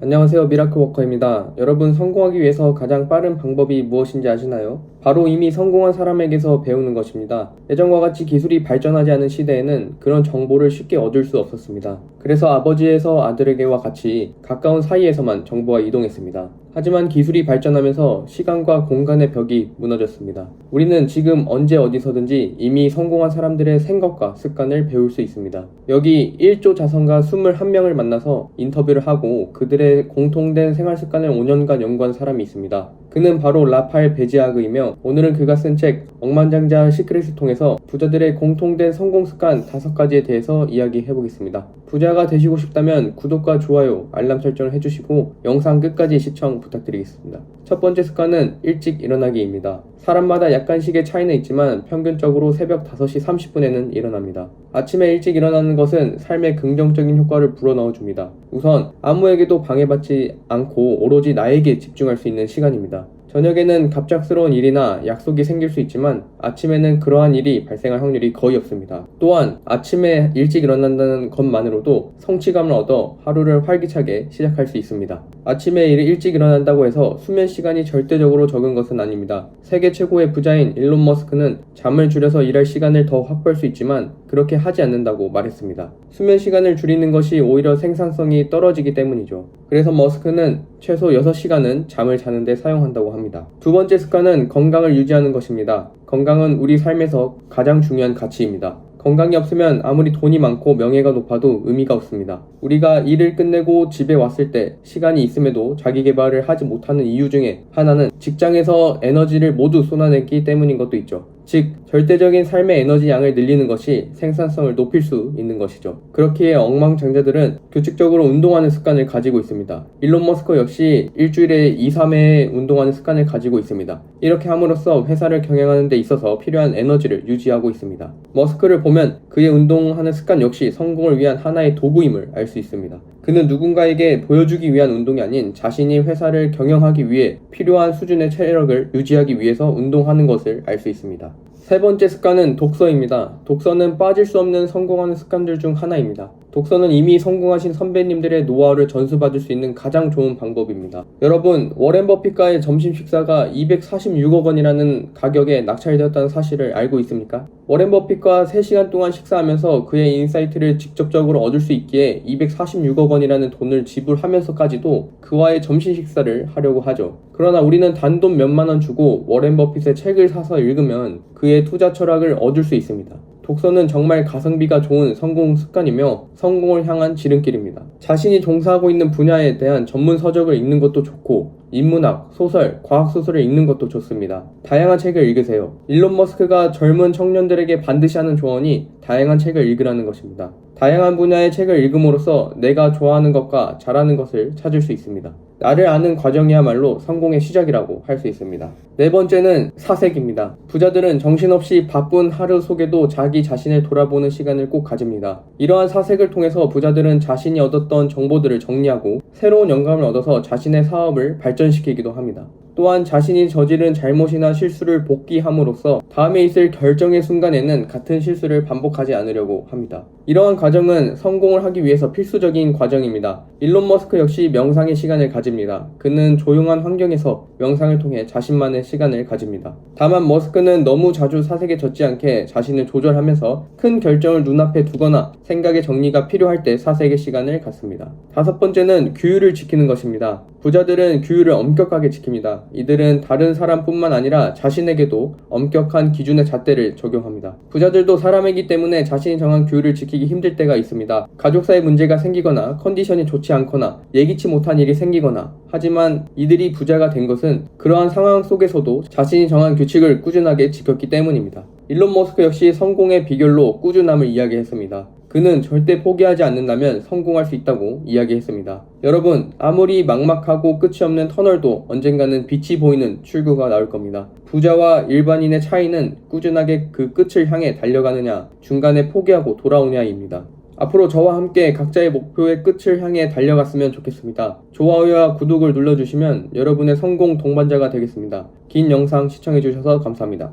안녕하세요. 미라클워커입니다. 여러분, 성공하기 위해서 가장 빠른 방법이 무엇인지 아시나요? 바로 이미 성공한 사람에게서 배우는 것입니다. 예전과 같이 기술이 발전하지 않은 시대에는 그런 정보를 쉽게 얻을 수 없었습니다. 그래서 아버지에서 아들에게와 같이 가까운 사이에서만 정보가 이동했습니다. 하지만 기술이 발전하면서 시간과 공간의 벽이 무너졌습니다. 우리는 지금 언제 어디서든지 이미 성공한 사람들의 생각과 습관을 배울 수 있습니다. 여기 1조 자선가 21명을 만나서 인터뷰를 하고 그들의 공통된 생활 습관을 5년간 연구한 사람이 있습니다. 그는 바로 라파엘 베지아그이며 오늘은 그가 쓴 책 억만장자 시크릿을 통해서 부자들의 공통된 성공 습관 5가지에 대해서 이야기해보겠습니다. 부자가 되시고 싶다면 구독과 좋아요, 알람 설정을 해주시고 영상 끝까지 시청 부탁드리겠습니다. 첫 번째 습관은 일찍 일어나기입니다. 사람마다 약간씩의 차이는 있지만 평균적으로 새벽 5시 30분에는 일어납니다. 아침에 일찍 일어나는 것은 삶에 긍정적인 효과를 불어넣어줍니다. 우선 아무에게도 방해받지 않고 오로지 나에게 집중할 수 있는 시간입니다. 저녁에는 갑작스러운 일이나 약속이 생길 수 있지만 아침에는 그러한 일이 발생할 확률이 거의 없습니다. 또한 아침에 일찍 일어난다는 것만으로도 성취감을 얻어 하루를 활기차게 시작할 수 있습니다. 아침에 일찍 일어난다고 해서 수면 시간이 절대적으로 적은 것은 아닙니다. 세계 최고의 부자인 일론 머스크는 잠을 줄여서 일할 시간을 더 확보할 수 있지만 그렇게 하지 않는다고 말했습니다. 수면 시간을 줄이는 것이 오히려 생산성이 떨어지기 때문이죠. 그래서 머스크는 최소 6시간은 잠을 자는데 사용한다고 합니다. 두 번째 습관은 건강을 유지하는 것입니다. 건강은 우리 삶에서 가장 중요한 가치입니다. 건강이 없으면 아무리 돈이 많고 명예가 높아도 의미가 없습니다. 우리가 일을 끝내고 집에 왔을 때 시간이 있음에도 자기 개발을 하지 못하는 이유 중에 하나는 직장에서 에너지를 모두 쏟아냈기 때문인 것도 있죠. 즉, 절대적인 삶의 에너지 양을 늘리는 것이 생산성을 높일 수 있는 것이죠. 그렇기에 억만장자들은 규칙적으로 운동하는 습관을 가지고 있습니다. 일론 머스크 역시 일주일에 2, 3회 운동하는 습관을 가지고 있습니다. 이렇게 함으로써 회사를 경영하는 데 있어서 필요한 에너지를 유지하고 있습니다. 머스크를 보면 그의 운동하는 습관 역시 성공을 위한 하나의 도구임을 알 수 있습니다. 그는 누군가에게 보여주기 위한 운동이 아닌 자신이 회사를 경영하기 위해 필요한 수준의 체력을 유지하기 위해서 운동하는 것을 알 수 있습니다. 세 번째 습관은 독서입니다. 독서는 빠질 수 없는 성공하는 습관들 중 하나입니다. 독서는 이미 성공하신 선배님들의 노하우를 전수받을 수 있는 가장 좋은 방법입니다. 여러분, 워렌 버핏과의 점심 식사가 246억 원이라는 가격에 낙찰되었다는 사실을 알고 있습니까? 워렌 버핏과 3시간 동안 식사하면서 그의 인사이트를 직접적으로 얻을 수 있기에 246억 원이라는 돈을 지불하면서까지도 그와의 점심 식사를 하려고 하죠. 그러나 우리는 단돈 몇만 원 주고 워렌 버핏의 책을 사서 읽으면 그의 투자 철학을 얻을 수 있습니다. 독서는 정말 가성비가 좋은 성공 습관이며 성공을 향한 지름길입니다. 자신이 종사하고 있는 분야에 대한 전문 서적을 읽는 것도 좋고 인문학, 소설, 과학소설을 읽는 것도 좋습니다. 다양한 책을 읽으세요. 일론 머스크가 젊은 청년들에게 반드시 하는 조언이 다양한 책을 읽으라는 것입니다. 다양한 분야의 책을 읽음으로써 내가 좋아하는 것과 잘하는 것을 찾을 수 있습니다. 나를 아는 과정이야말로 성공의 시작이라고 할 수 있습니다. 네 번째는 사색입니다. 부자들은 정신없이 바쁜 하루 속에도 자기 자신을 돌아보는 시간을 꼭 가집니다. 이러한 사색을 통해서 부자들은 자신이 얻었던 정보들을 정리하고 새로운 영감을 얻어서 자신의 사업을 발전시키기도 합니다. 또한 자신이 저지른 잘못이나 실수를 복귀함으로써 다음에 있을 결정의 순간에는 같은 실수를 반복하지 않으려고 합니다. 이러한 과정은 성공을 하기 위해서 필수적인 과정입니다. 일론 머스크 역시 명상의 시간을 가집니다. 그는 조용한 환경에서 명상을 통해 자신만의 시간을 가집니다. 다만 머스크는 너무 자주 사색에 젖지 않게 자신을 조절하면서 큰 결정을 눈앞에 두거나 생각의 정리가 필요할 때 사색의 시간을 갖습니다. 다섯 번째는 규율을 지키는 것입니다. 부자들은 규율을 엄격하게 지킵니다. 이들은 다른 사람뿐만 아니라 자신에게도 엄격한 기준의 잣대를 적용합니다. 부자들도 사람이기 때문에 자신이 정한 규율을 지키기 힘들 때가 있습니다. 가족사에 문제가 생기거나 컨디션이 좋지 않거나 예기치 못한 일이 생기거나 하지만 이들이 부자가 된 것은 그러한 상황 속에서도 자신이 정한 규칙을 꾸준하게 지켰기 때문입니다. 일론 머스크 역시 성공의 비결로 꾸준함을 이야기했습니다. 그는 절대 포기하지 않는다면 성공할 수 있다고 이야기했습니다. 여러분, 아무리 막막하고 끝이 없는 터널도 언젠가는 빛이 보이는 출구가 나올 겁니다. 부자와 일반인의 차이는 꾸준하게 그 끝을 향해 달려가느냐, 중간에 포기하고 돌아오냐입니다. 앞으로 저와 함께 각자의 목표의 끝을 향해 달려갔으면 좋겠습니다. 좋아요와 구독을 눌러주시면 여러분의 성공 동반자가 되겠습니다. 긴 영상 시청해주셔서 감사합니다.